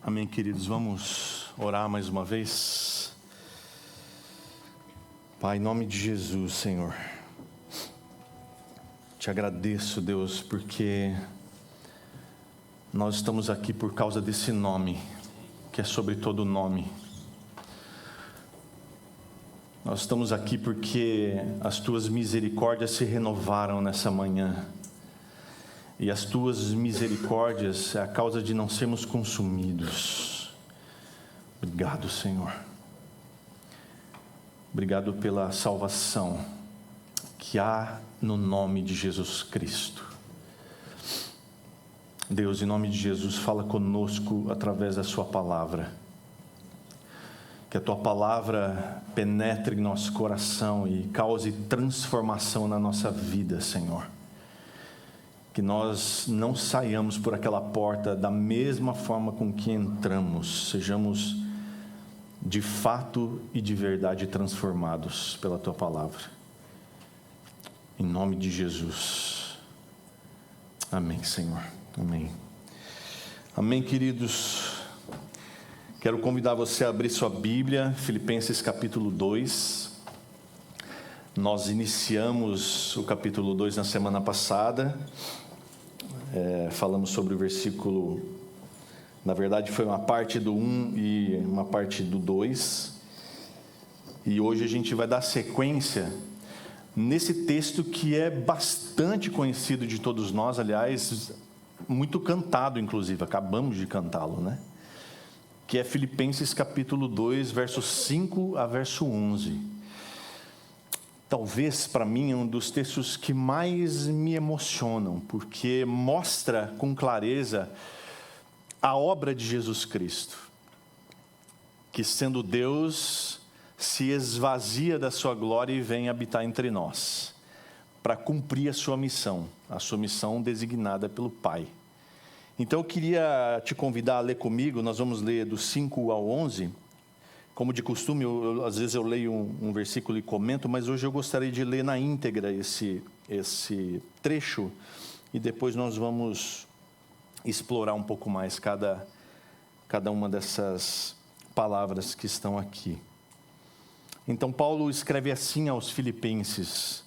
Amém, queridos. Vamos orar mais uma vez. Pai, em nome de Jesus, Senhor, te agradeço, Deus, porque nós estamos aqui por causa desse nome, que é sobre todo nome. Nós estamos aqui porque as tuas misericórdias se renovaram nessa manhã. E as tuas misericórdias é a causa de não sermos consumidos. Obrigado, Senhor. Obrigado pela salvação que há no nome de Jesus Cristo. Deus, em nome de Jesus, fala conosco através da sua palavra. Que a tua palavra penetre em nosso coração e cause transformação na nossa vida, Senhor. Que nós não saiamos por aquela porta da mesma forma com que entramos, sejamos de fato e de verdade transformados pela tua palavra. Em nome de Jesus. Amém, Senhor. Amém. Amém, queridos. Quero convidar você a abrir sua Bíblia, Filipenses capítulo 2. Nós iniciamos o capítulo 2 na semana passada. Falamos sobre o versículo, na verdade foi uma parte do 1 e uma parte do 2, e hoje a gente vai dar sequência nesse texto que é bastante conhecido de todos nós, aliás, muito cantado inclusive, acabamos de cantá-lo, né? Que é Filipenses capítulo 2, versos 5 a verso 11. Talvez para mim é um dos textos que mais me emocionam, porque mostra com clareza a obra de Jesus Cristo, que sendo Deus, se esvazia da sua glória e vem habitar entre nós, para cumprir a sua missão designada pelo Pai. Então eu queria te convidar a ler comigo, nós vamos ler do 5 ao 11, como de costume, às vezes eu leio um versículo e comento, mas hoje eu gostaria de ler na íntegra esse trecho, e depois nós vamos explorar um pouco mais cada uma dessas palavras que estão aqui. Então Paulo escreve assim aos Filipenses,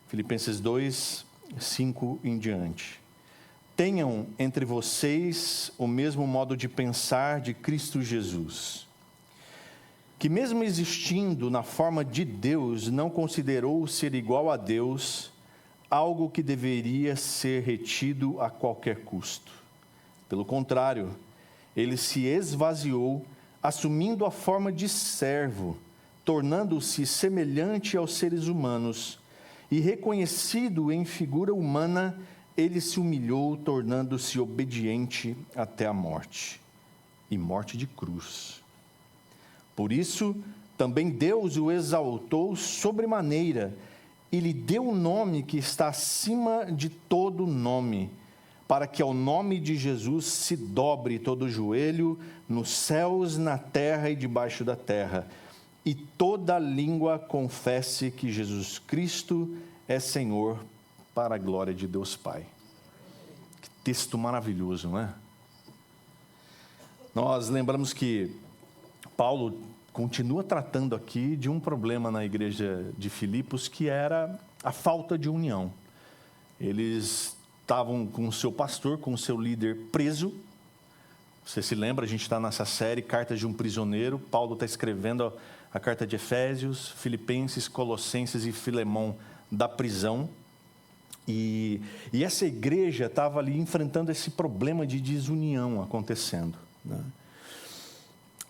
Filipenses 2, 5 em diante. Tenham entre vocês o mesmo modo de pensar de Cristo Jesus, que mesmo existindo na forma de Deus, não considerou ser igual a Deus algo que deveria ser retido a qualquer custo. Pelo contrário, ele se esvaziou, assumindo a forma de servo, tornando-se semelhante aos seres humanos, e reconhecido em figura humana, ele se humilhou, tornando-se obediente até a morte, e morte de cruz. Por isso, também Deus o exaltou sobremaneira e lhe deu um nome que está acima de todo nome, para que ao nome de Jesus se dobre todo o joelho, nos céus, na terra e debaixo da terra, e toda língua confesse que Jesus Cristo é Senhor, para a glória de Deus Pai. Que texto maravilhoso, não é? Nós lembramos que Paulo continua tratando aqui de um problema na igreja de Filipos, que era a falta de união. Eles estavam com o seu pastor, com o seu líder preso. Você se lembra, a gente está nessa série, Cartas de um Prisioneiro. Paulo está escrevendo a carta de Efésios, Filipenses, Colossenses e Filemão da prisão. E essa igreja estava ali enfrentando esse problema de desunião acontecendo, né?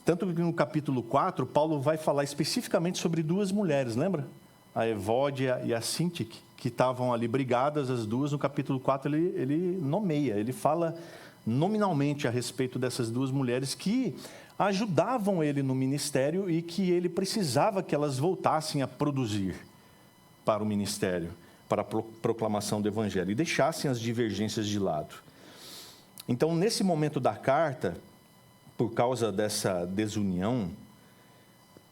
Tanto que no capítulo 4, Paulo vai falar especificamente sobre duas mulheres, lembra? A Evódia e a Sintique, que estavam ali brigadas as duas. No capítulo 4 ele nomeia, ele fala nominalmente a respeito dessas duas mulheres que ajudavam ele no ministério e que ele precisava que elas voltassem a produzir para o ministério, para a proclamação do Evangelho, e deixassem as divergências de lado. Então, nesse momento da carta, por causa dessa desunião,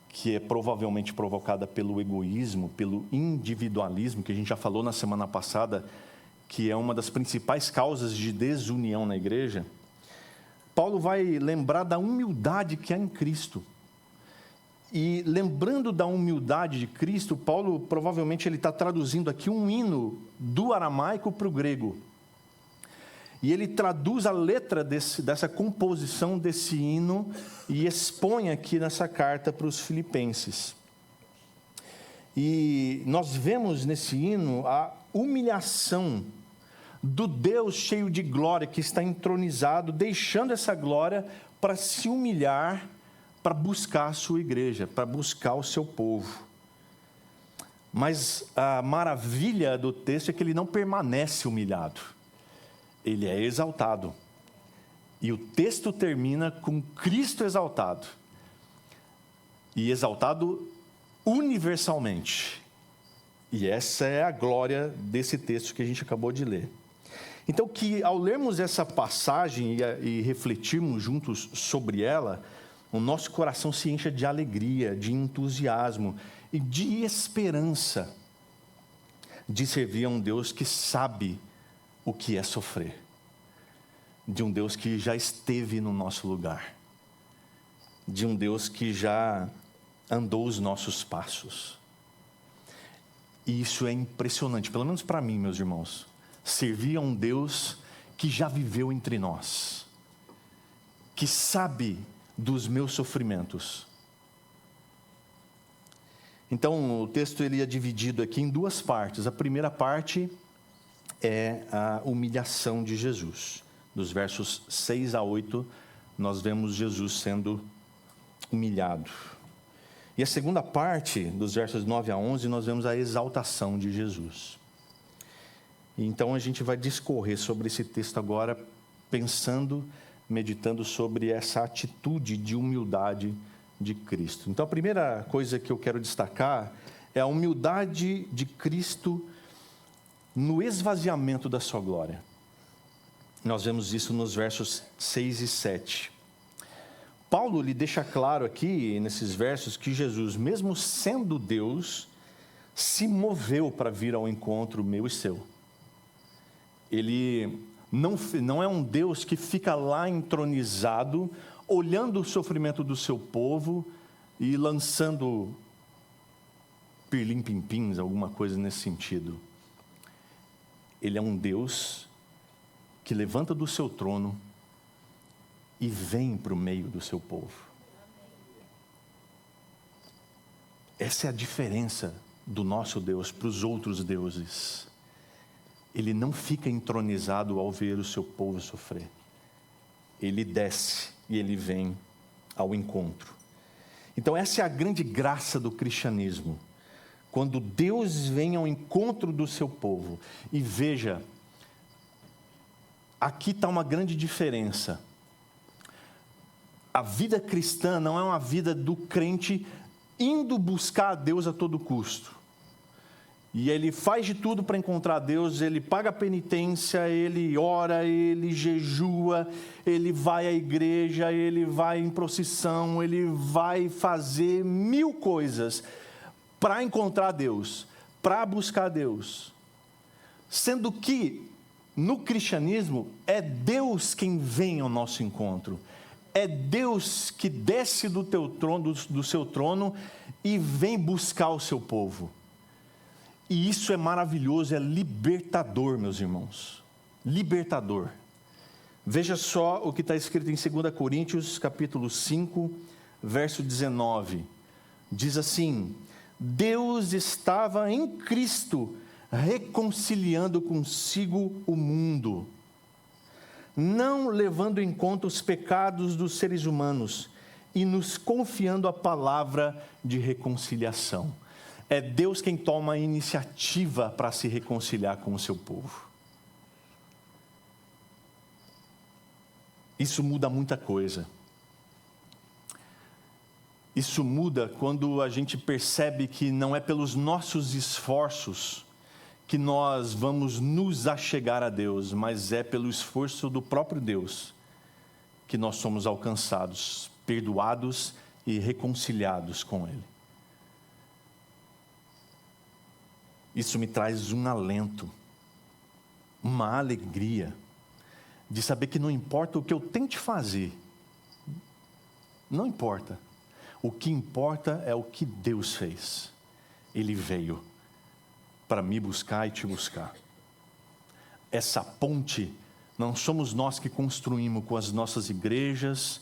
que é provavelmente provocada pelo egoísmo, pelo individualismo, que a gente já falou na semana passada, que é uma das principais causas de desunião na igreja, Paulo vai lembrar da humildade que há em Cristo. E lembrando da humildade de Cristo, Paulo provavelmente ele está traduzindo aqui um hino do aramaico para o grego. E ele traduz a letra dessa composição desse hino e expõe aqui nessa carta para os filipenses. E nós vemos nesse hino a humilhação do Deus cheio de glória que está entronizado, deixando essa glória para se humilhar, para buscar a sua igreja, para buscar o seu povo. Mas a maravilha do texto é que ele não permanece humilhado, ele é exaltado. E o texto termina com Cristo exaltado, e exaltado universalmente. E essa é a glória desse texto que a gente acabou de ler. Então, que ao lermos essa passagem e refletirmos juntos sobre ela, o nosso coração se encha de alegria, de entusiasmo e de esperança de servir a um Deus que sabe o que é sofrer, de um Deus que já esteve no nosso lugar, de um Deus que já andou os nossos passos. E isso é impressionante, pelo menos para mim, meus irmãos, servir a um Deus que já viveu entre nós, que sabe dos meus sofrimentos. Então, o texto ele é dividido aqui em duas partes. A primeira parte é a humilhação de Jesus. Dos versos 6 a 8, nós vemos Jesus sendo humilhado. E a segunda parte, dos versos 9 a 11, nós vemos a exaltação de Jesus. Então, a gente vai discorrer sobre esse texto agora, pensando, meditando sobre essa atitude de humildade de Cristo. Então, a primeira coisa que eu quero destacar é a humildade de Cristo no esvaziamento da sua glória. Nós vemos isso nos versos 6 e 7. Paulo lhe deixa claro aqui, nesses versos, que Jesus, mesmo sendo Deus, se moveu para vir ao encontro meu e seu. Ele não é um Deus que fica lá entronizado, olhando o sofrimento do seu povo e lançando pirlim-pim-pins, alguma coisa nesse sentido. Ele é um Deus que levanta do seu trono e vem para o meio do seu povo. Essa é a diferença do nosso Deus para os outros deuses. Ele não fica entronizado ao ver o seu povo sofrer. Ele desce e ele vem ao encontro. Então essa é a grande graça do cristianismo. Quando Deus vem ao encontro do seu povo. E veja, aqui está uma grande diferença. A vida cristã não é uma vida do crente indo buscar a Deus a todo custo. E ele faz de tudo para encontrar Deus, ele paga a penitência, ele ora, ele jejua, ele vai à igreja, ele vai em procissão, ele vai fazer 1000 coisas para encontrar Deus, para buscar Deus. Sendo que, no cristianismo, é Deus quem vem ao nosso encontro. É Deus que desce do teu trono, do seu trono e vem buscar o seu povo. E isso é maravilhoso, é libertador, meus irmãos. Libertador. Veja só o que está escrito em 2 Coríntios, capítulo 5, verso 19. Diz assim: Deus estava em Cristo, reconciliando consigo o mundo, não levando em conta os pecados dos seres humanos, e nos confiando a palavra de reconciliação. É Deus quem toma a iniciativa para se reconciliar com o seu povo. Isso muda muita coisa. Isso muda quando a gente percebe que não é pelos nossos esforços que nós vamos nos achegar a Deus, mas é pelo esforço do próprio Deus que nós somos alcançados, perdoados e reconciliados com Ele. Isso me traz um alento, uma alegria, de saber que não importa o que eu tente fazer, não importa. O que importa é o que Deus fez. Ele veio para me buscar e te buscar. Essa ponte não somos nós que construímos com as nossas igrejas,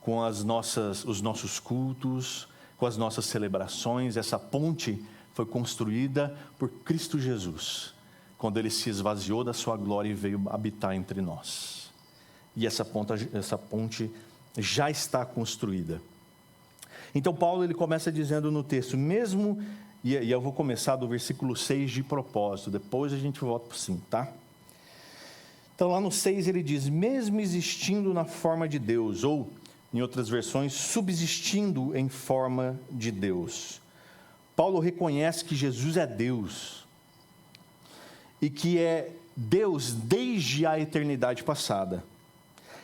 com os nossos cultos, com as nossas celebrações. Essa ponte foi construída por Cristo Jesus, quando Ele se esvaziou da sua glória e veio habitar entre nós. E essa ponte já está construída. Então Paulo ele começa dizendo no texto, mesmo, e eu vou começar do versículo 6 de propósito, depois a gente volta para o 5, tá? Então lá no 6 ele diz, mesmo existindo na forma de Deus, ou em outras versões, subsistindo em forma de Deus. Paulo reconhece que Jesus é Deus, e que é Deus desde a eternidade passada.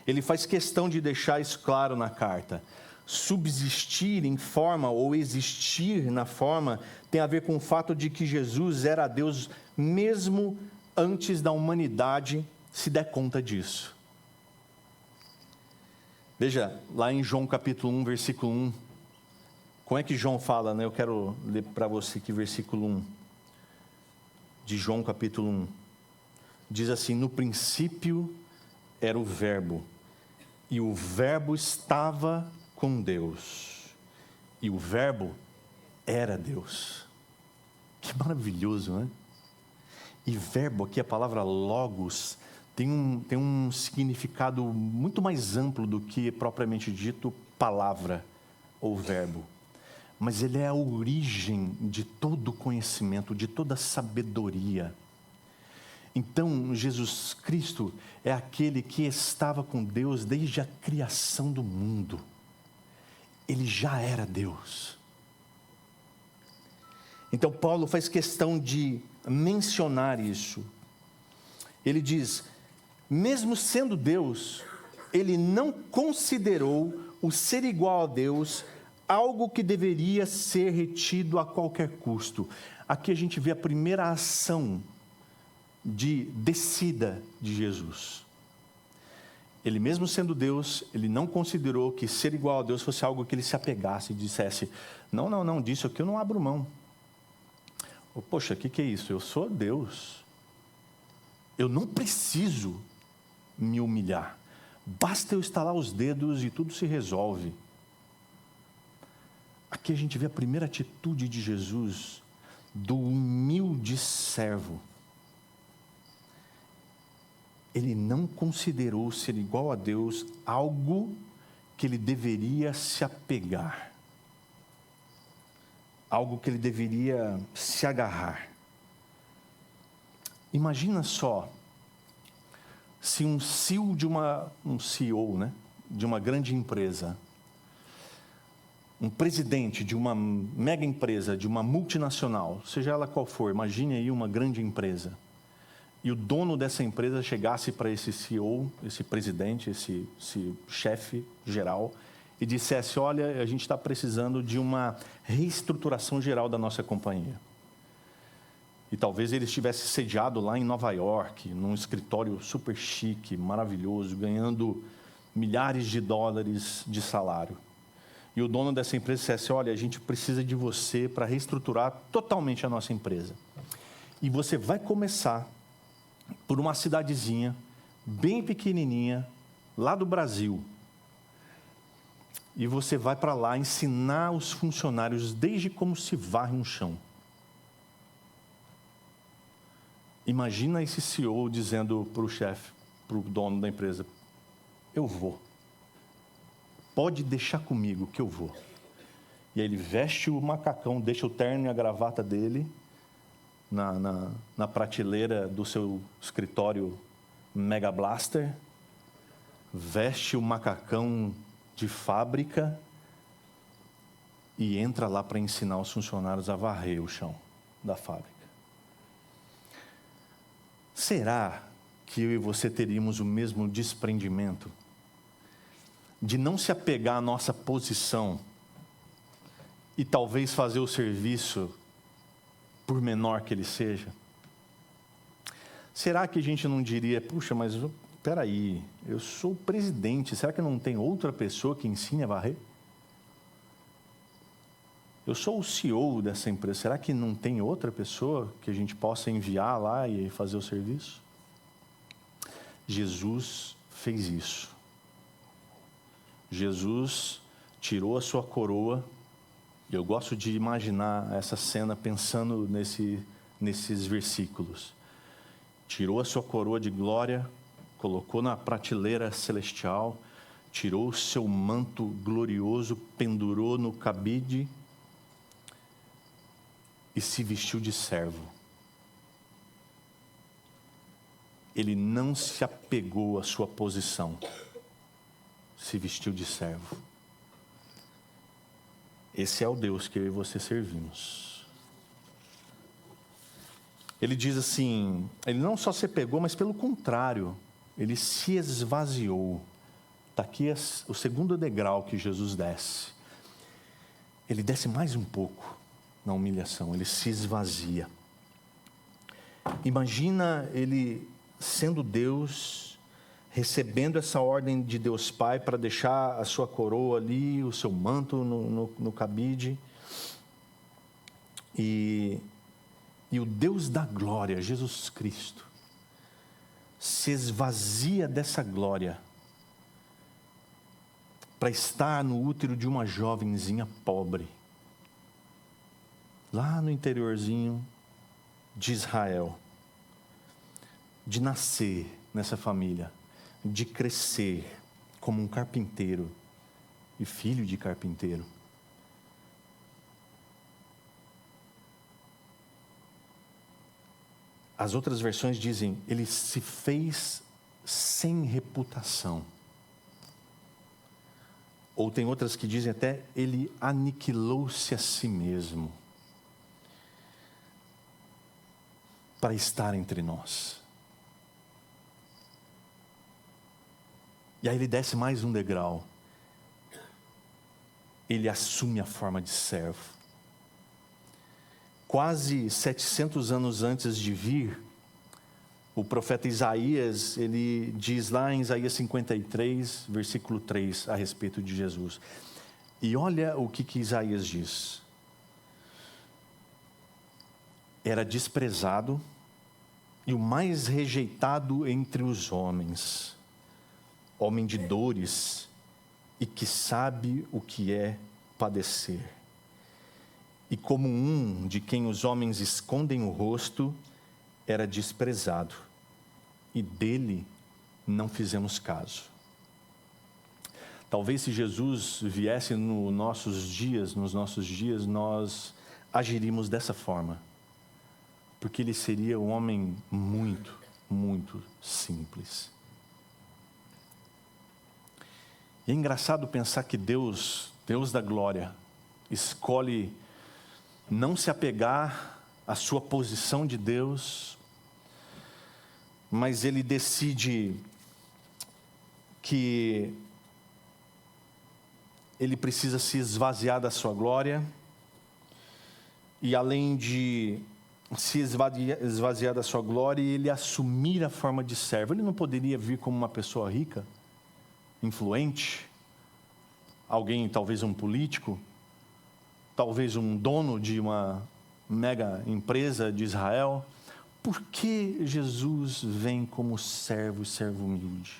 Ele faz questão de deixar isso claro na carta. Subsistir em forma ou existir na forma tem a ver com o fato de que Jesus era Deus mesmo antes da humanidade se der conta disso. Veja, lá em João capítulo 1, versículo 1, como é que João fala, né? Eu quero ler para você aqui versículo 1, de João capítulo 1. Diz assim, no princípio era o verbo, e o verbo estava com Deus, e o verbo era Deus. Que maravilhoso, né? E verbo aqui, a palavra logos, tem um significado muito mais amplo do que propriamente dito palavra ou verbo. Mas ele é a origem de todo conhecimento, de toda sabedoria. Então, Jesus Cristo é aquele que estava com Deus desde a criação do mundo. Ele já era Deus. Então, Paulo faz questão de mencionar isso. Ele diz, mesmo sendo Deus, ele não considerou o ser igual a Deus algo que deveria ser retido a qualquer custo. Aqui a gente vê a primeira ação de descida de Jesus. Ele mesmo sendo Deus, ele não considerou que ser igual a Deus fosse algo que ele se apegasse e dissesse, não, disso aqui eu não abro mão. Poxa, o que é isso? Eu sou Deus. Eu não preciso me humilhar. Basta eu estalar os dedos e tudo se resolve. Aqui a gente vê a primeira atitude de Jesus, do humilde servo. Ele não considerou ser igual a Deus algo que ele deveria se apegar. Algo que ele deveria se agarrar. Imagina só, se um CEO de uma grande empresa, um presidente de uma mega empresa, de uma multinacional, seja ela qual for, imagine aí uma grande empresa, e o dono dessa empresa chegasse para esse CEO, esse presidente, esse chefe geral, e dissesse, olha, a gente está precisando de uma reestruturação geral da nossa companhia. E talvez ele estivesse sediado lá em Nova York, num escritório super chique, maravilhoso, ganhando milhares de dólares de salário. E o dono dessa empresa dissesse, olha, a gente precisa de você para reestruturar totalmente a nossa empresa. E você vai começar por uma cidadezinha, bem pequenininha, lá do Brasil. E você vai para lá ensinar os funcionários desde como se varre um chão. Imagina esse CEO dizendo para o chefe, para o dono da empresa, eu vou. Pode deixar comigo que eu vou. E aí ele veste o macacão, deixa o terno e a gravata dele na prateleira do seu escritório Mega Blaster, veste o macacão de fábrica e entra lá para ensinar os funcionários a varrer o chão da fábrica. Será que eu e você teríamos o mesmo desprendimento de não se apegar à nossa posição e talvez fazer o serviço por menor que ele seja? Será que a gente não diria, puxa, mas espera aí, eu sou o presidente, será que não tem outra pessoa que ensine a varrer? Eu sou o CEO dessa empresa, será que não tem outra pessoa que a gente possa enviar lá e fazer o serviço? Jesus fez isso. Jesus tirou a sua coroa, e eu gosto de imaginar essa cena pensando nesses versículos. Tirou a sua coroa de glória, colocou na prateleira celestial, tirou o seu manto glorioso, pendurou no cabide e se vestiu de servo. Ele não se apegou à sua posição, se vestiu de servo. Esse é o Deus que eu e você servimos. Ele diz assim, ele não só se apegou, mas pelo contrário, ele se esvaziou. Está aqui o segundo degrau que Jesus desce. Ele desce mais um pouco na humilhação, ele se esvazia. Imagina ele sendo Deus, recebendo essa ordem de Deus Pai para deixar a sua coroa ali, o seu manto no cabide. E o Deus da glória, Jesus Cristo, se esvazia dessa glória para estar no útero de uma jovenzinha pobre, lá no interiorzinho de Israel, de nascer nessa família, de crescer como um carpinteiro e filho de carpinteiro. As outras versões dizem, ele se fez sem reputação. Ou tem outras que dizem até, ele aniquilou-se a si mesmo para estar entre nós. E aí ele desce mais um degrau. Ele assume a forma de servo. Quase 700 anos antes de vir, o profeta Isaías, ele diz lá em Isaías 53, versículo 3, a respeito de Jesus. E olha o que Isaías diz. Era desprezado e o mais rejeitado entre os homens, homem de dores e que sabe o que é padecer. E como um de quem os homens escondem o rosto, era desprezado, e dele não fizemos caso. Talvez se Jesus viesse nos nossos dias, nós agiríamos dessa forma, porque ele seria um homem muito, muito simples. E é engraçado pensar que Deus da glória, escolhe não se apegar à sua posição de Deus, mas ele decide que ele precisa se esvaziar da sua glória, e além de se esvaziar da sua glória, ele assumir a forma de servo. Ele não poderia vir como uma pessoa rica, influente, alguém, talvez um político, talvez um dono de uma mega empresa de Israel. Por que Jesus vem como servo e servo humilde?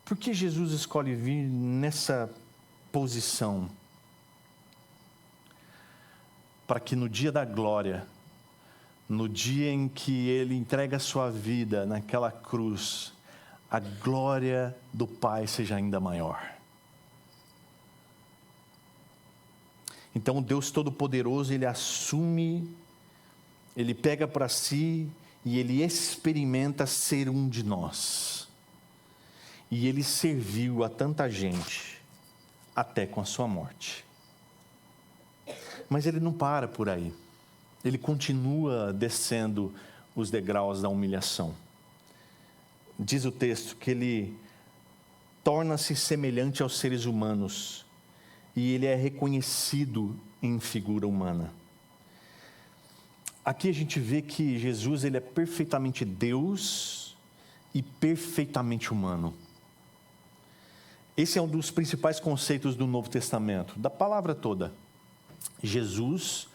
Por que Jesus escolhe vir nessa posição? Para que no dia da glória, no dia em que ele entrega a sua vida naquela cruz, a glória do Pai seja ainda maior. Então, o Deus Todo-Poderoso, ele assume, ele pega para si e ele experimenta ser um de nós. E ele serviu a tanta gente, até com a sua morte. Mas ele não para por aí. Ele continua descendo os degraus da humilhação. Diz o texto que ele torna-se semelhante aos seres humanos, e ele é reconhecido em figura humana. Aqui a gente vê que Jesus, ele é perfeitamente Deus e perfeitamente humano. Esse é um dos principais conceitos do Novo Testamento, da palavra toda. Jesus,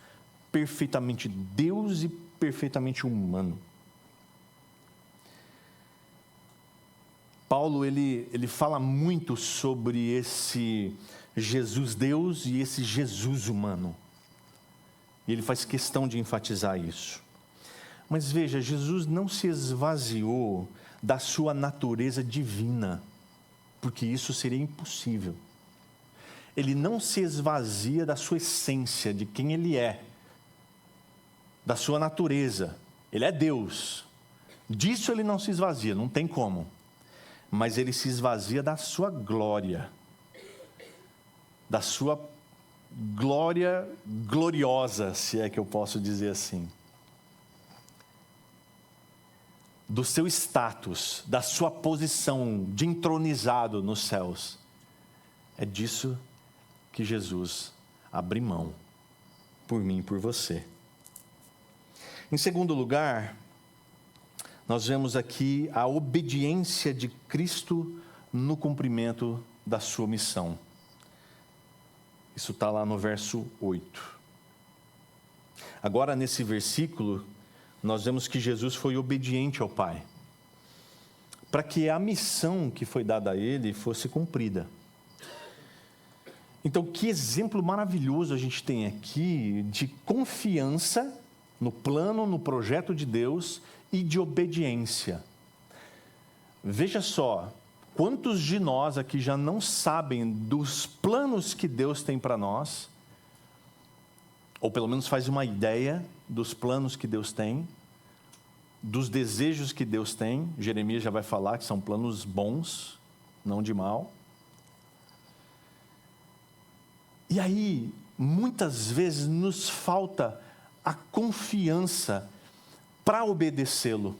perfeitamente Deus e perfeitamente humano. Paulo, ele fala muito sobre esse Jesus Deus e esse Jesus humano. E ele faz questão de enfatizar isso. Mas veja, Jesus não se esvaziou da sua natureza divina, porque isso seria impossível. Ele não se esvazia da sua essência, de quem ele é, da sua natureza. Ele é Deus. Disso ele não se esvazia, não tem como. Mas ele se esvazia da sua glória, da sua glória gloriosa, se é que eu posso dizer assim. Do seu status, da sua posição de entronizado nos céus. É disso que Jesus abre mão, por mim e por você. Em segundo lugar, nós vemos aqui a obediência de Cristo no cumprimento da sua missão. Isso está lá no verso 8. Agora, nesse versículo, nós vemos que Jesus foi obediente ao Pai, para que a missão que foi dada a ele fosse cumprida. Então, que exemplo maravilhoso a gente tem aqui de confiança no plano, no projeto de Deus e de obediência. Veja só, quantos de nós aqui já não sabem dos planos que Deus tem para nós, ou pelo menos faz uma ideia dos planos que Deus tem, dos desejos que Deus tem. Jeremias já vai falar que são planos bons, não de mal. E aí, muitas vezes nos falta a confiança para obedecê-lo.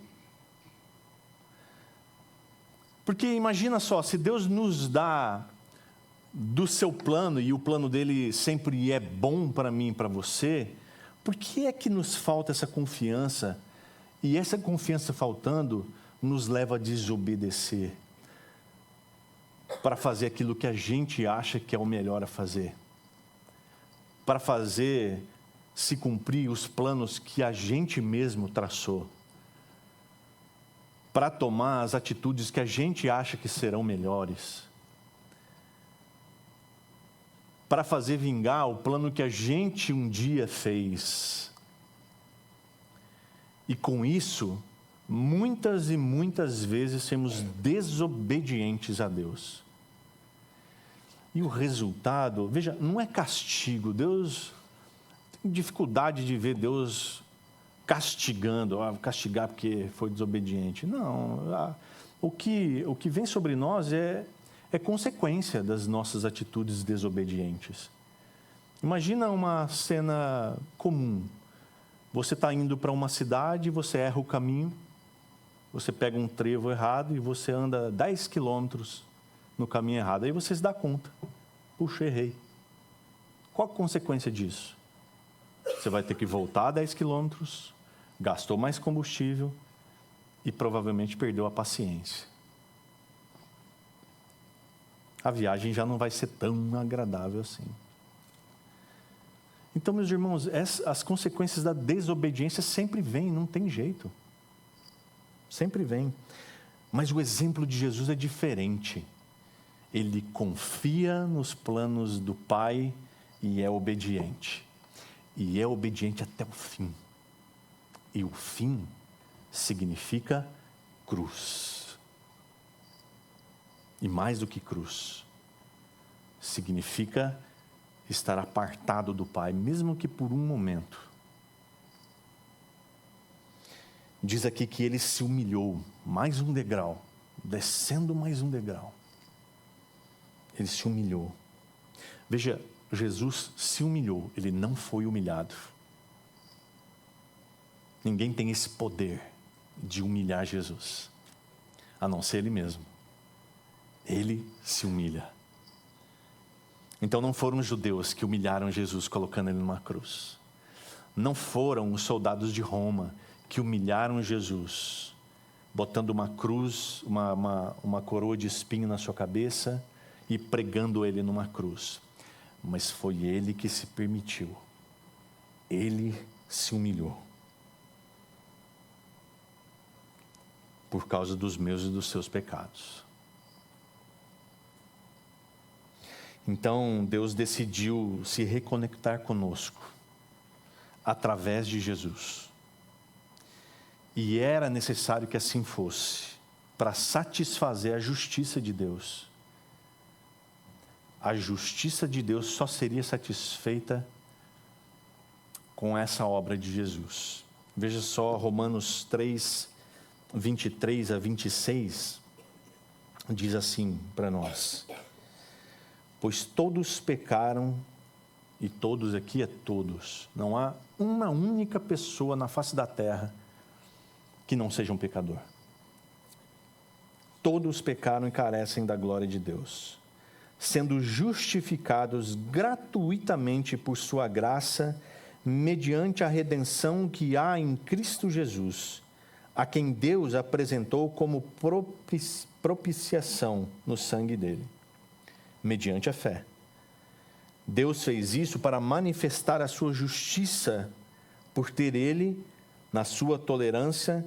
Porque imagina só, se Deus nos dá do seu plano, e o plano dele sempre é bom para mim e para você, por que é que nos falta essa confiança? E essa confiança faltando nos leva a desobedecer, para fazer aquilo que a gente acha que é o melhor a fazer, para fazer se cumprir os planos que a gente mesmo traçou, para tomar as atitudes que a gente acha que serão melhores, para fazer vingar o plano que a gente um dia fez. E com isso, muitas e muitas vezes somos desobedientes a Deus. E o resultado, veja, não é castigo. Deus tem dificuldade de ver Deus castigando, castigar porque foi desobediente. Não, o que vem sobre nós é consequência das nossas atitudes desobedientes. Imagina uma cena comum. Você está indo para uma cidade, você erra o caminho, você pega um trevo errado e você anda 10 quilômetros no caminho errado. Aí você se dá conta. Puxa, errei. Qual a consequência disso? Você vai ter que voltar 10 quilômetros, gastou mais combustível e provavelmente perdeu a paciência. A viagem já não vai ser tão agradável assim. Então, meus irmãos, as consequências da desobediência sempre vêm, não tem jeito. Sempre vem. Mas o exemplo de Jesus é diferente. Ele confia nos planos do Pai e é obediente. E é obediente até o fim. E o fim significa cruz. E mais do que cruz, significa estar apartado do Pai, mesmo que por um momento. Diz aqui que ele se humilhou, mais um degrau, descendo mais um degrau. Ele se humilhou. Veja, Jesus se humilhou, ele não foi humilhado. Ninguém tem esse poder de humilhar Jesus, a não ser ele mesmo. Ele se humilha. Então não foram os judeus que humilharam Jesus colocando ele numa cruz. Não foram os soldados de Roma que humilharam Jesus botando uma cruz, uma coroa de espinho na sua cabeça e pregando ele numa cruz. Mas foi ele que se permitiu. Ele se humilhou. Por causa dos meus e dos seus pecados. Então, Deus decidiu se reconectar conosco através de Jesus. E era necessário que assim fosse, para satisfazer a justiça de Deus. A justiça de Deus só seria satisfeita com essa obra de Jesus. Veja só Romanos 3, 23 a 26, diz assim para nós: pois todos pecaram, e todos aqui é todos, não há uma única pessoa na face da terra que não seja um pecador. Todos pecaram e carecem da glória de Deus, sendo justificados gratuitamente por sua graça, mediante a redenção que há em Cristo Jesus, a quem Deus apresentou como propiciação no sangue dele, mediante a fé. Deus fez isso para manifestar a sua justiça, por ter ele, na sua tolerância,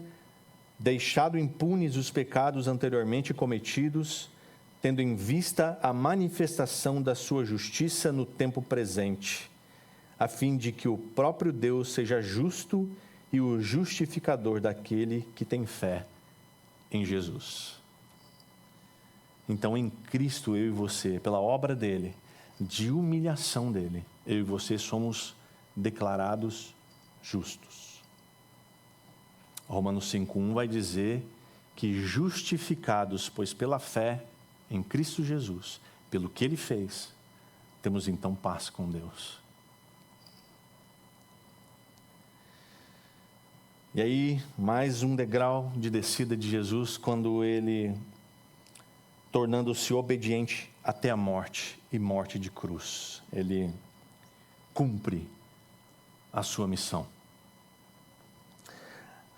deixado impunes os pecados anteriormente cometidos, tendo em vista a manifestação da sua justiça no tempo presente, a fim de que o próprio Deus seja justo e o justificador daquele que tem fé em Jesus. Então, em Cristo, eu e você, pela obra dele, de humilhação dele, eu e você somos declarados justos. Romanos 5:1 vai dizer que justificados, pois pela fé em Cristo Jesus, pelo que ele fez, temos então paz com Deus. E aí, mais um degrau de descida de Jesus, quando ele, tornando-se obediente até a morte, e morte de cruz, ele cumpre a sua missão.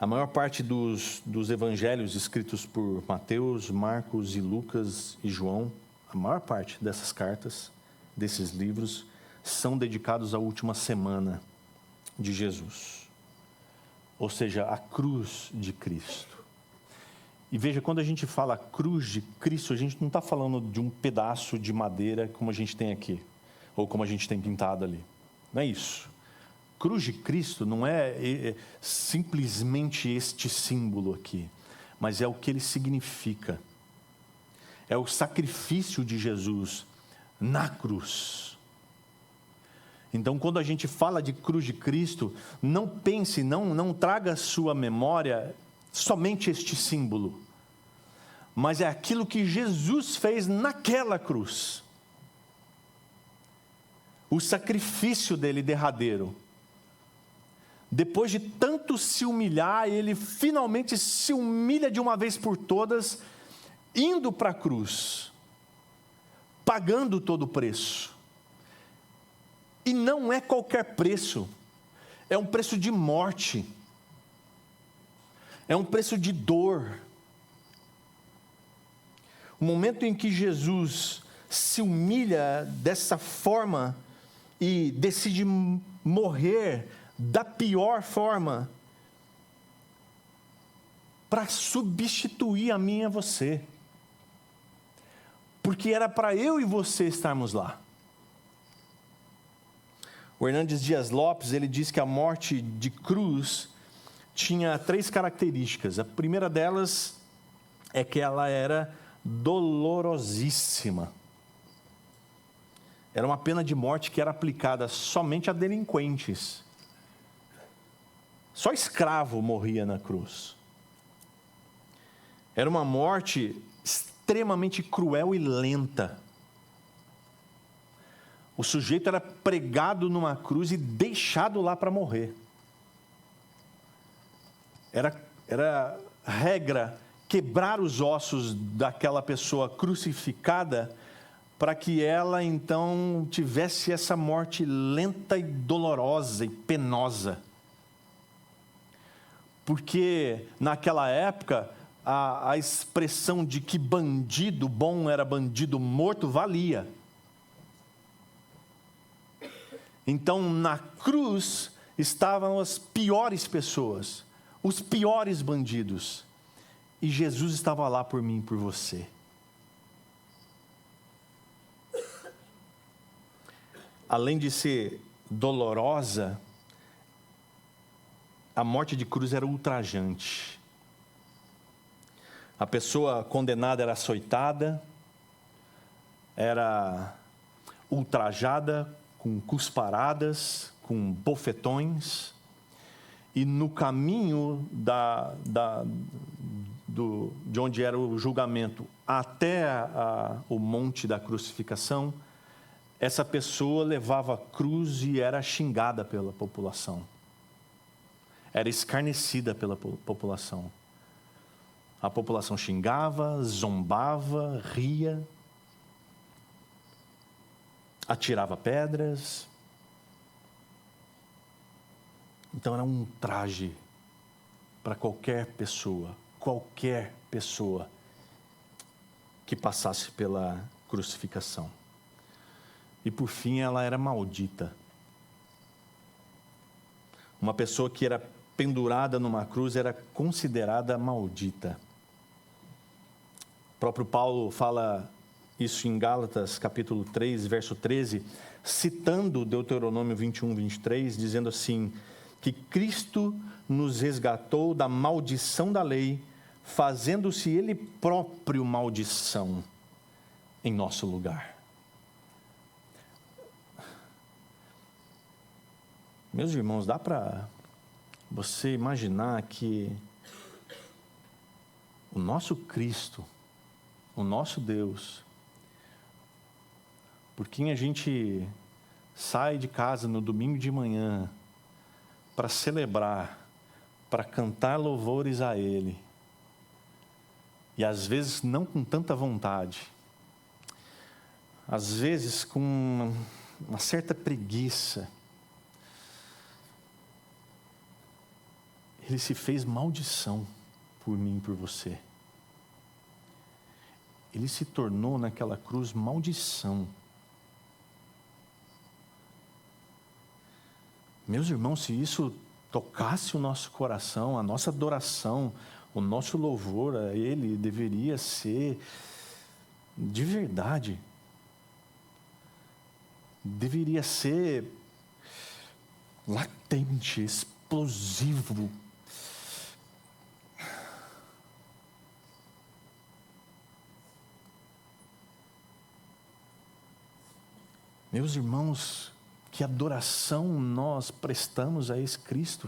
A maior parte dos evangelhos escritos por Mateus, Marcos e Lucas e João, a maior parte dessas cartas, desses livros, são dedicados à última semana de Jesus. Ou seja, a cruz de Cristo. E veja, quando a gente fala cruz de Cristo, a gente não está falando de um pedaço de madeira como a gente tem aqui, ou como a gente tem pintado ali. Não é isso. Cruz de Cristo não é simplesmente este símbolo aqui, mas é o que ele significa. É o sacrifício de Jesus na cruz. Então, quando a gente fala de cruz de Cristo, não pense, não traga à sua memória somente este símbolo, mas é aquilo que Jesus fez naquela cruz. O sacrifício dele derradeiro. Depois de tanto se humilhar, ele finalmente se humilha de uma vez por todas, indo para a cruz, pagando todo o preço. E não é qualquer preço, é um preço de morte, é um preço de dor. O momento em que Jesus se humilha dessa forma e decide morrer da pior forma, para substituir a mim e a você, porque era para eu e você estarmos lá. O Hernandes Dias Lopes, ele diz que a morte de cruz tinha 3 características. A primeira delas é que ela era dolorosíssima. Era uma pena de morte que era aplicada somente a delinquentes. Só escravo morria na cruz. Era uma morte extremamente cruel e lenta. O sujeito era pregado numa cruz e deixado lá para morrer. Era regra quebrar os ossos daquela pessoa crucificada para que ela então tivesse essa morte lenta e dolorosa e penosa. Porque naquela época a expressão de que bandido bom era bandido morto valia. Então, na cruz estavam as piores pessoas, os piores bandidos. E Jesus estava lá por mim e por você. Além de ser dolorosa, a morte de cruz era ultrajante. A pessoa condenada era açoitada, era ultrajada, com cusparadas, com bofetões, e no caminho de onde era o julgamento até o monte da crucificação, essa pessoa levava a cruz e era xingada pela população, era escarnecida pela população. A população xingava, zombava, ria, atirava pedras. Então era um traje para qualquer pessoa que passasse pela crucificação. E por fim ela era maldita. Uma pessoa que era pendurada numa cruz era considerada maldita. O próprio Paulo fala isso em Gálatas, capítulo 3, verso 13, citando Deuteronômio 21, 23, dizendo assim, que Cristo nos resgatou da maldição da lei, fazendo-se Ele próprio maldição em nosso lugar. Meus irmãos, dá para você imaginar que o nosso Cristo, o nosso Deus, por quem a gente sai de casa no domingo de manhã para celebrar, para cantar louvores a Ele, e às vezes não com tanta vontade, às vezes com uma certa preguiça, Ele se fez maldição por mim e por você. Ele se tornou naquela cruz maldição. Meus irmãos, se isso tocasse o nosso coração, a nossa adoração, o nosso louvor a Ele deveria ser de verdade. Deveria ser latente, explosivo. Meus irmãos, que adoração nós prestamos a esse Cristo.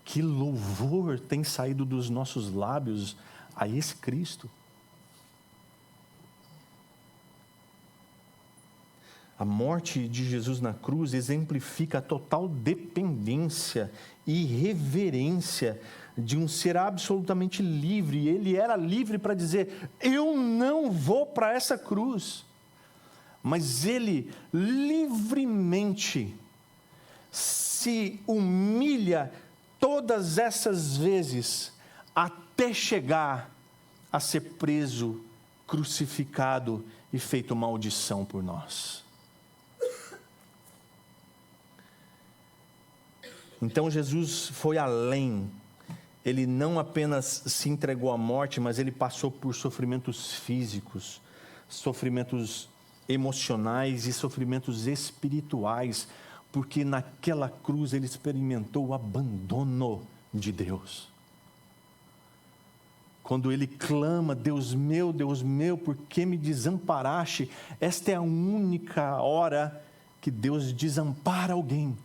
Que louvor tem saído dos nossos lábios a esse Cristo. A morte de Jesus na cruz exemplifica a total dependência e reverência de um ser absolutamente livre. Ele era livre para dizer, eu não vou para essa cruz. Mas ele livremente se humilha todas essas vezes até chegar a ser preso, crucificado e feito maldição por nós. Então Jesus foi além. Ele não apenas se entregou à morte, mas ele passou por sofrimentos físicos, sofrimentos emocionais e sofrimentos espirituais, porque naquela cruz ele experimentou o abandono de Deus. Quando ele clama, Deus meu, por que me desamparaste? Esta é a única hora que Deus desampara alguém.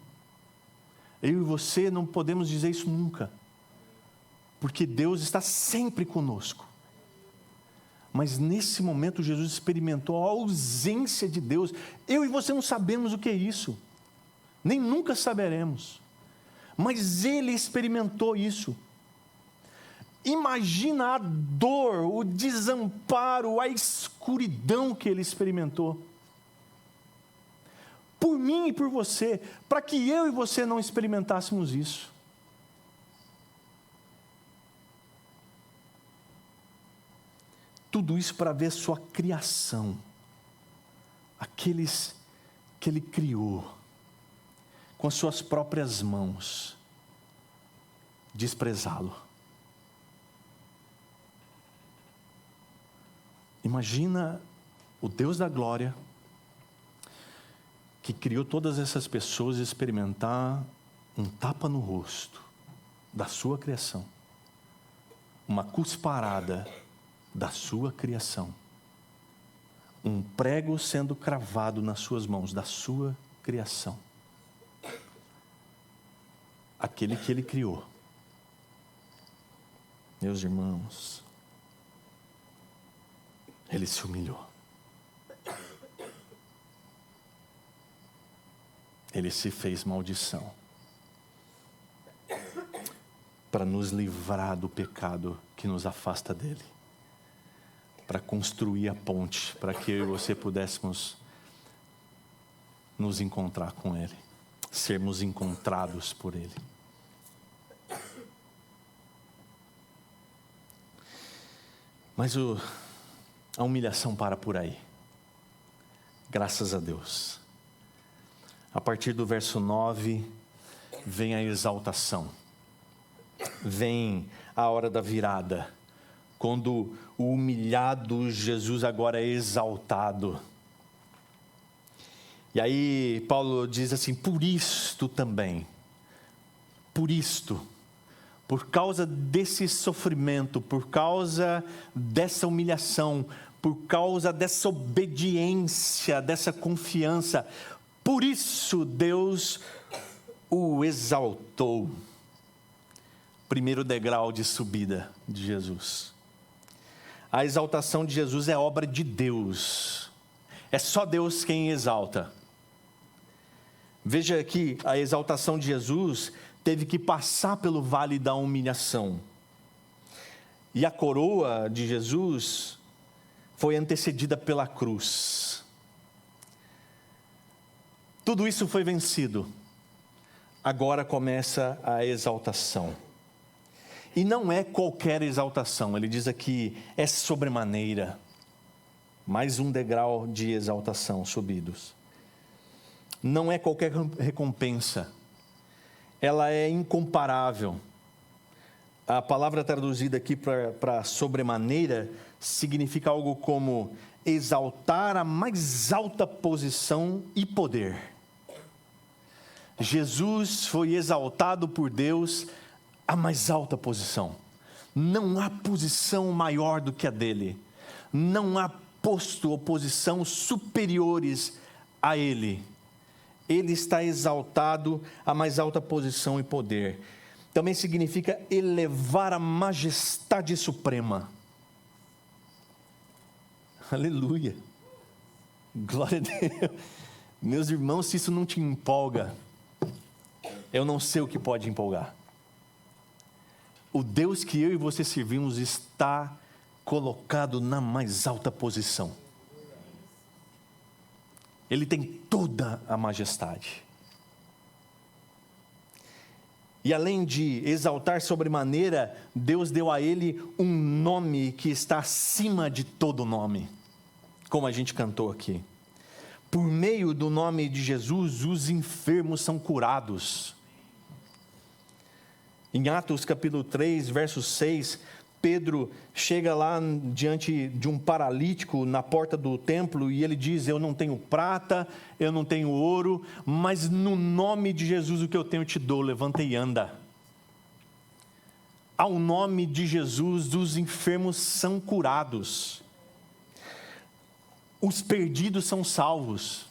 Eu e você não podemos dizer isso nunca, porque Deus está sempre conosco. Mas nesse momento Jesus experimentou a ausência de Deus. Eu e você não sabemos o que é isso, nem nunca saberemos, mas ele experimentou isso. Imagina a dor, o desamparo, a escuridão que ele experimentou. Por mim e por você, para que eu e você não experimentássemos isso. tudo isso para ver sua criação, aqueles que Ele criou, com as suas próprias mãos, desprezá-lo. Imagina o Deus da glória, que criou todas essas pessoas, experimentar um tapa no rosto da sua criação, uma cusparada da sua criação, um prego sendo cravado nas suas mãos da sua criação. Aquele que Ele criou. Meus irmãos, Ele se humilhou. Ele se fez maldição para nos livrar do pecado que nos afasta dele, para construir a ponte, para que eu e você pudéssemos nos encontrar com Ele, sermos encontrados por Ele. Mas a humilhação para por aí, graças a Deus. A partir do verso 9, vem a exaltação. Vem a hora da virada, quando o humilhado Jesus agora é exaltado. E aí Paulo diz assim: por isto também, por causa desse sofrimento, por causa dessa humilhação, por causa dessa obediência, dessa confiança, por isso Deus o exaltou. Primeiro degrau de subida de Jesus. A exaltação de Jesus é obra de Deus. É só Deus quem exalta. Veja que a exaltação de Jesus teve que passar pelo vale da humilhação. E a coroa de Jesus foi antecedida pela cruz. Tudo isso foi vencido. Agora começa a exaltação. E não é qualquer exaltação. Ele diz aqui, é sobremaneira. Mais um degrau de exaltação subidos. Não é qualquer recompensa. Ela é incomparável. A palavra traduzida aqui para sobremaneira significa algo como exaltar a mais alta posição e poder. Jesus foi exaltado por Deus à mais alta posição. Não há posição maior do que a dele. Não há posto ou posição superiores a ele. Ele está exaltado à mais alta posição e poder. Também significa elevar a majestade suprema. Aleluia. Glória a Deus. Meus irmãos, se isso não te empolga, eu não sei o que pode empolgar. O Deus que eu e você servimos está colocado na mais alta posição. Ele tem toda a majestade. E além de exaltar sobremaneira, Deus deu a ele um nome que está acima de todo nome, como a gente cantou aqui. Por meio do nome de Jesus, os enfermos são curados. Em Atos capítulo 3, verso 6, Pedro chega lá diante de um paralítico na porta do templo e ele diz: eu não tenho prata, eu não tenho ouro, mas no nome de Jesus o que eu tenho te dou, levanta e anda. Ao nome de Jesus os enfermos são curados, os perdidos são salvos.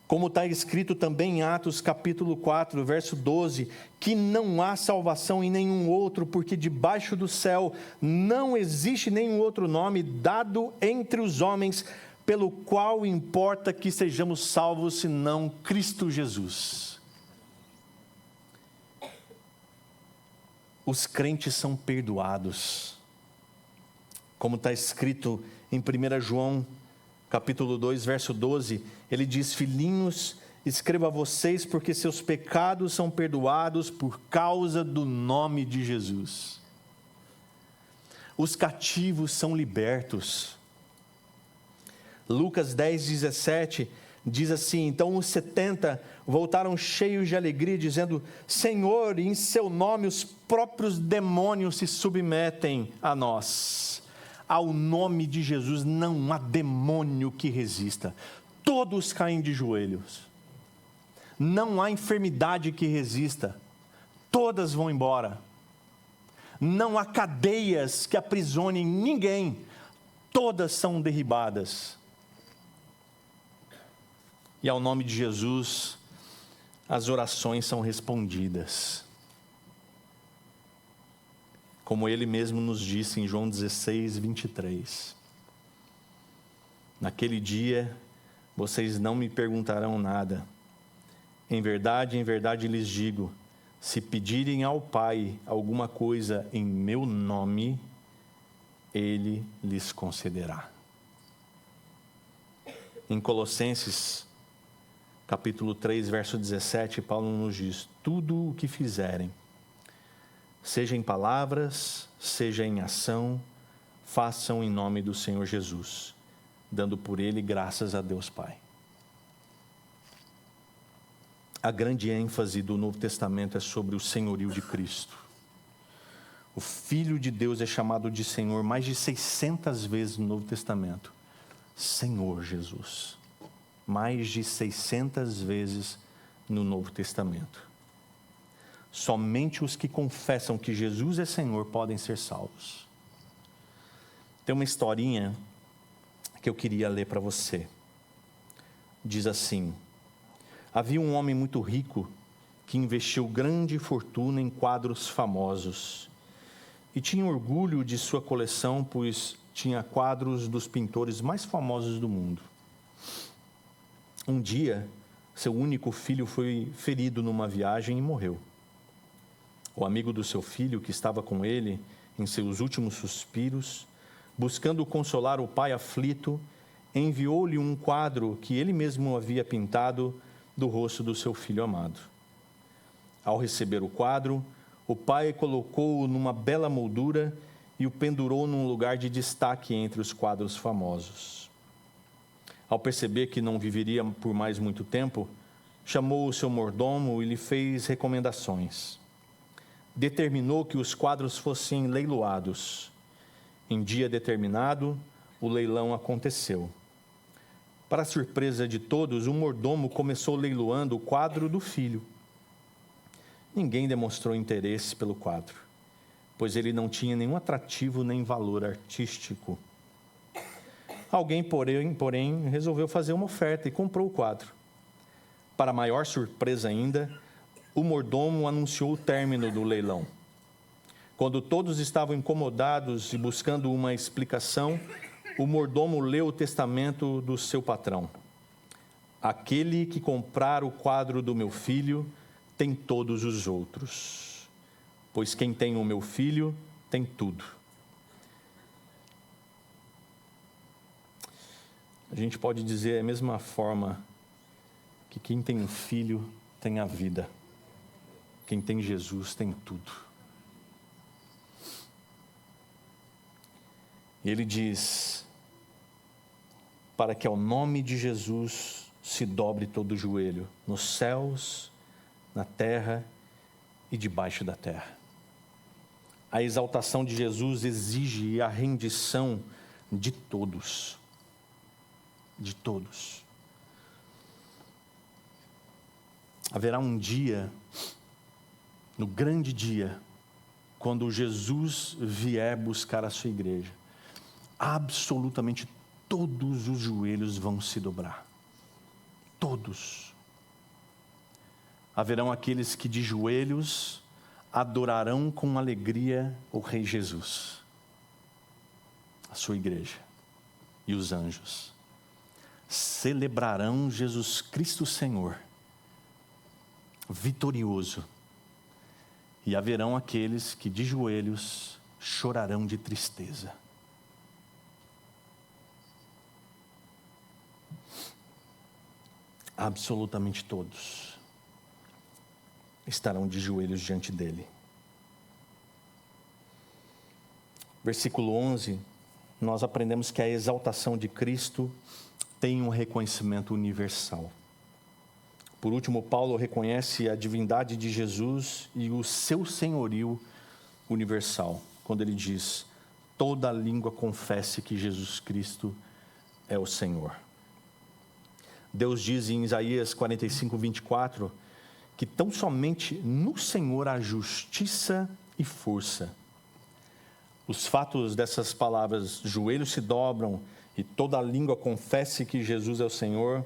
Como está escrito também em Atos capítulo 4, verso 12, que não há salvação em nenhum outro, porque debaixo do céu não existe nenhum outro nome dado entre os homens, pelo qual importa que sejamos salvos, senão Cristo Jesus. Os crentes são perdoados. Como está escrito em 1 João capítulo 2, verso 12, ele diz: filhinhos, escrevo a vocês porque seus pecados são perdoados por causa do nome de Jesus. os cativos são libertos. Lucas 10:17 diz assim: então os 70 voltaram cheios de alegria, dizendo: Senhor, em seu nome os próprios demônios se submetem a nós. Ao nome de Jesus não há demônio que resista. Todos caem de joelhos. Não há enfermidade que resista. Todas vão embora. Não há cadeias que aprisionem ninguém. Todas são derribadas. E ao nome de Jesus, as orações são respondidas. Como ele mesmo nos disse em João 16:23. Naquele dia, vocês não me perguntarão nada. Em verdade lhes digo, se pedirem ao Pai alguma coisa em meu nome, Ele lhes concederá. Em Colossenses, capítulo 3, verso 17, Paulo nos diz: tudo o que fizerem, seja em palavras, seja em ação, façam em nome do Senhor Jesus, dando por Ele graças a Deus Pai. A grande ênfase do Novo Testamento é sobre o senhorio de Cristo. O Filho de Deus é chamado de Senhor mais de 600 vezes no Novo Testamento. Senhor Jesus. Mais de 600 vezes no Novo Testamento. Somente os que confessam que Jesus é Senhor podem ser salvos. Tem uma historinha que eu queria ler para você. Diz assim: havia um homem muito rico que investiu grande fortuna em quadros famosos e tinha orgulho de sua coleção, pois tinha quadros dos pintores mais famosos do mundo. Um dia, seu único filho foi ferido numa viagem e morreu. O amigo do seu filho, que estava com ele em seus últimos suspiros, buscando consolar o pai aflito, enviou-lhe um quadro que ele mesmo havia pintado do rosto do seu filho amado. Ao receber o quadro, o pai colocou-o numa bela moldura e o pendurou num lugar de destaque entre os quadros famosos. Ao perceber que não viveria por mais muito tempo, chamou o seu mordomo e lhe fez recomendações. Determinou que os quadros fossem leiloados. Em dia determinado, o leilão aconteceu. Para a surpresa de todos, o mordomo começou leiloando o quadro do filho. Ninguém demonstrou interesse pelo quadro, pois ele não tinha nenhum atrativo nem valor artístico. Alguém, porém, resolveu fazer uma oferta e comprou o quadro. Para maior surpresa ainda, o mordomo anunciou o término do leilão. Quando todos estavam incomodados e buscando uma explicação, o mordomo leu o testamento do seu patrão. Aquele que comprar o quadro do meu filho tem todos os outros, pois quem tem o meu filho tem tudo. A gente pode dizer a mesma forma que quem tem um filho tem a vida. Quem tem Jesus tem tudo. E ele diz: para que ao nome de Jesus se dobre todo o joelho, nos céus, na terra e debaixo da terra. A exaltação de Jesus exige a rendição de todos. De todos. Haverá um dia, no grande dia, quando Jesus vier buscar a sua igreja, absolutamente todos os joelhos vão se dobrar. Todos. Haverão aqueles que de joelhos adorarão com alegria o Rei Jesus, a sua igreja e os anjos. Celebrarão Jesus Cristo Senhor, vitorioso. E haverão aqueles que de joelhos chorarão de tristeza. Absolutamente todos estarão de joelhos diante dele. versículo 11, nós aprendemos que a exaltação de Cristo tem um reconhecimento universal. Por último, Paulo reconhece a divindade de Jesus e o seu senhorio universal, quando ele diz: toda língua confesse que Jesus Cristo é o Senhor. Deus diz em Isaías 45, 24, que tão somente no Senhor há justiça e força. Os fatos dessas palavras, joelhos se dobram e toda língua confesse que Jesus é o Senhor,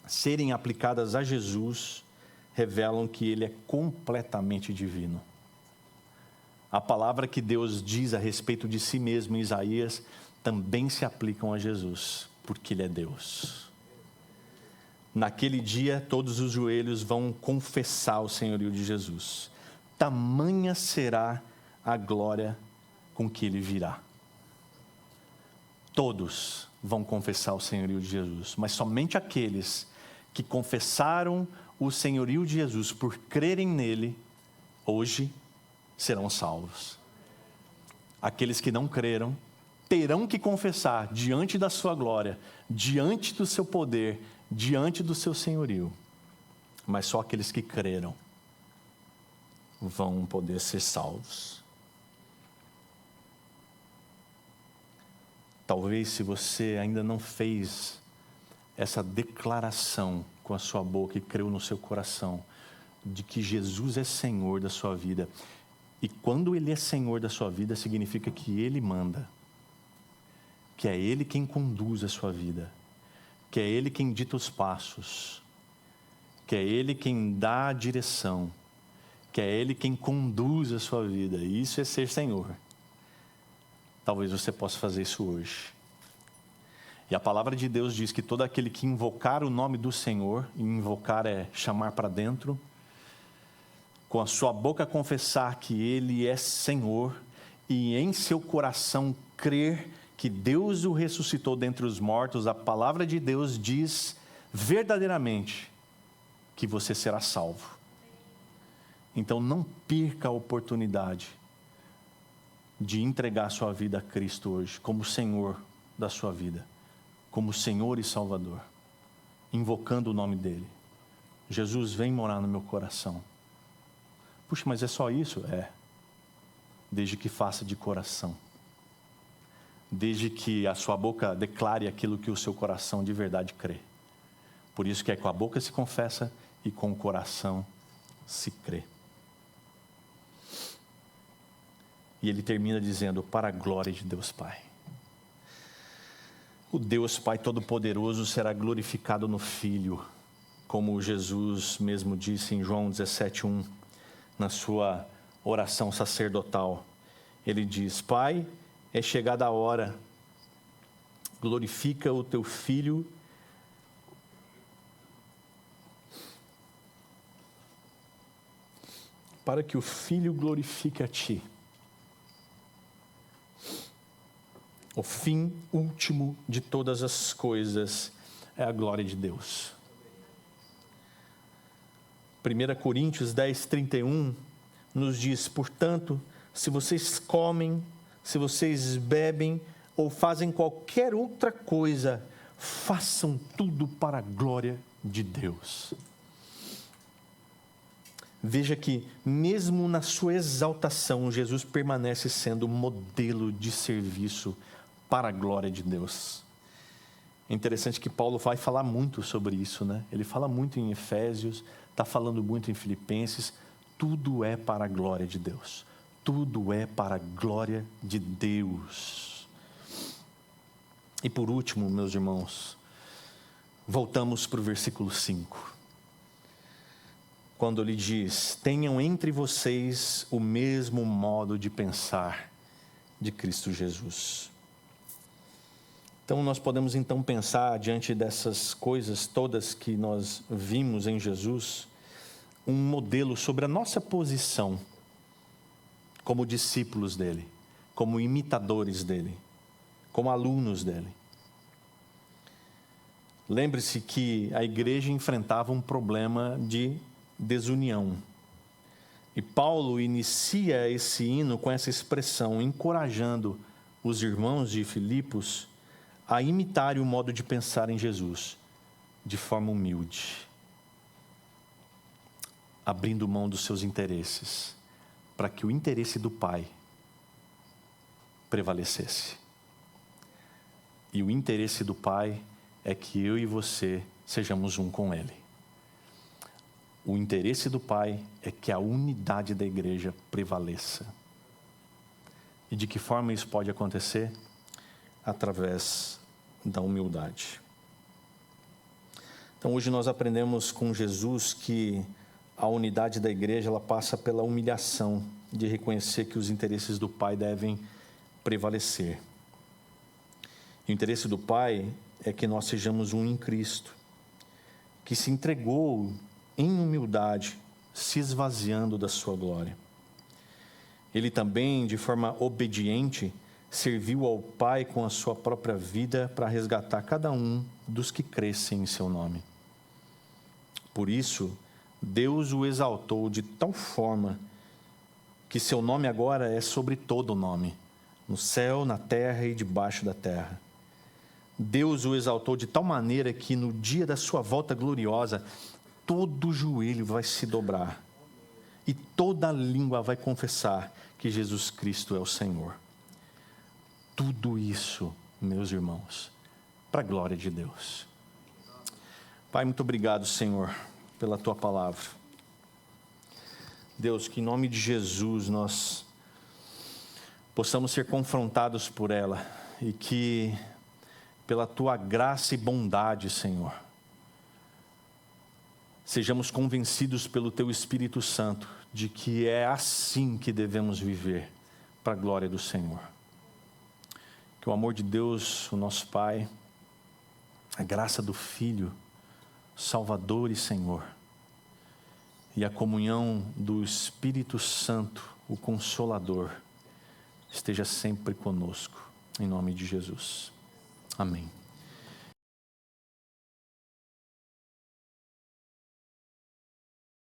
serem aplicadas a Jesus, revelam que ele é completamente divino. A palavra que Deus diz a respeito de si mesmo em Isaías também se aplicam a Jesus, porque ele é Deus. Naquele dia, todos os joelhos vão confessar o senhorio de Jesus. Tamanha será a glória com que ele virá. Todos vão confessar o senhorio de Jesus, mas somente aqueles que confessaram o senhorio de Jesus por crerem nele, hoje serão salvos. Aqueles que não creram terão que confessar diante da sua glória, diante do seu poder, diante do seu senhorio. Mas só aqueles que creram vão poder ser salvos. Talvez, se você ainda não fez essa declaração com a sua boca e creu no seu coração de que Jesus é Senhor da sua vida, e quando Ele é Senhor da sua vida, significa que Ele manda, que é Ele quem conduz a sua vida, que é Ele quem dita os passos, que é Ele quem dá a direção, que é Ele quem conduz a sua vida. Isso é ser Senhor. Talvez você possa fazer isso hoje. E a palavra de Deus diz que todo aquele que invocar o nome do Senhor, e invocar é chamar para dentro, com a sua boca confessar que Ele é Senhor, e em seu coração crer que Deus o ressuscitou dentre os mortos, a palavra de Deus diz verdadeiramente que você será salvo. Então não perca a oportunidade de entregar sua vida a Cristo hoje, como Senhor da sua vida, como Senhor e Salvador, invocando o nome dEle. Jesus, vem morar no meu coração. Puxa, mas é só isso? É. Desde que faça de coração. Desde que a sua boca declare aquilo que o seu coração de verdade crê. Por isso que é com a boca se confessa e com o coração se crê. E ele termina dizendo: para a glória de Deus Pai. O Deus Pai Todo-Poderoso será glorificado no Filho, como Jesus mesmo disse em João 17:1, na sua oração sacerdotal. Ele diz: Pai, é chegada a hora, glorifica o teu Filho, para que o Filho glorifique a ti. O fim último de todas as coisas é a glória de Deus. 1 Coríntios 10:31 nos diz: portanto, se vocês comem, se vocês bebem ou fazem qualquer outra coisa, façam tudo para a glória de Deus. Veja que, mesmo na sua exaltação, Jesus permanece sendo modelo de serviço para a glória de Deus. É interessante que Paulo vai falar muito sobre isso, né? Ele fala muito em Efésios, está falando muito em Filipenses. Tudo é para a glória de Deus. Tudo é para a glória de Deus. E por último, meus irmãos, voltamos para o versículo 5. Quando ele diz: tenham entre vocês o mesmo modo de pensar de Cristo Jesus. Então nós podemos então pensar, diante dessas coisas todas que nós vimos em Jesus, um modelo sobre a nossa posição como discípulos dele, como imitadores dele, como alunos dele. Lembre-se que a igreja enfrentava um problema de desunião. E Paulo inicia esse hino com essa expressão, encorajando os irmãos de Filipos a imitarem o modo de pensar em Jesus, de forma humilde, abrindo mão dos seus interesses, para que o interesse do Pai prevalecesse. E o interesse do Pai é que eu e você sejamos um com Ele. O interesse do Pai é que a unidade da igreja prevaleça. E de que forma isso pode acontecer? Através da humildade. Então hoje nós aprendemos com Jesus que a unidade da igreja ela passa pela humilhação de reconhecer que os interesses do Pai devem prevalecer. E o interesse do Pai é que nós sejamos um em Cristo, que se entregou em humildade, se esvaziando da sua glória. Ele também, de forma obediente, serviu ao Pai com a sua própria vida para resgatar cada um dos que crescem em seu nome. Por isso, Deus o exaltou de tal forma que seu nome agora é sobre todo nome, no céu, na terra e debaixo da terra. Deus o exaltou de tal maneira que no dia da sua volta gloriosa, todo joelho vai se dobrar e toda língua vai confessar que Jesus Cristo é o Senhor. Tudo isso, meus irmãos, para a glória de Deus. Pai, muito obrigado, Senhor, pela Tua palavra. Deus, que em nome de Jesus nós possamos ser confrontados por ela e que pela Tua graça e bondade, Senhor, sejamos convencidos pelo Teu Espírito Santo de que é assim que devemos viver para a glória do Senhor. Que o amor de Deus, o nosso Pai, a graça do Filho, Salvador e Senhor, e a comunhão do Espírito Santo, o Consolador, esteja sempre conosco, em nome de Jesus. Amém.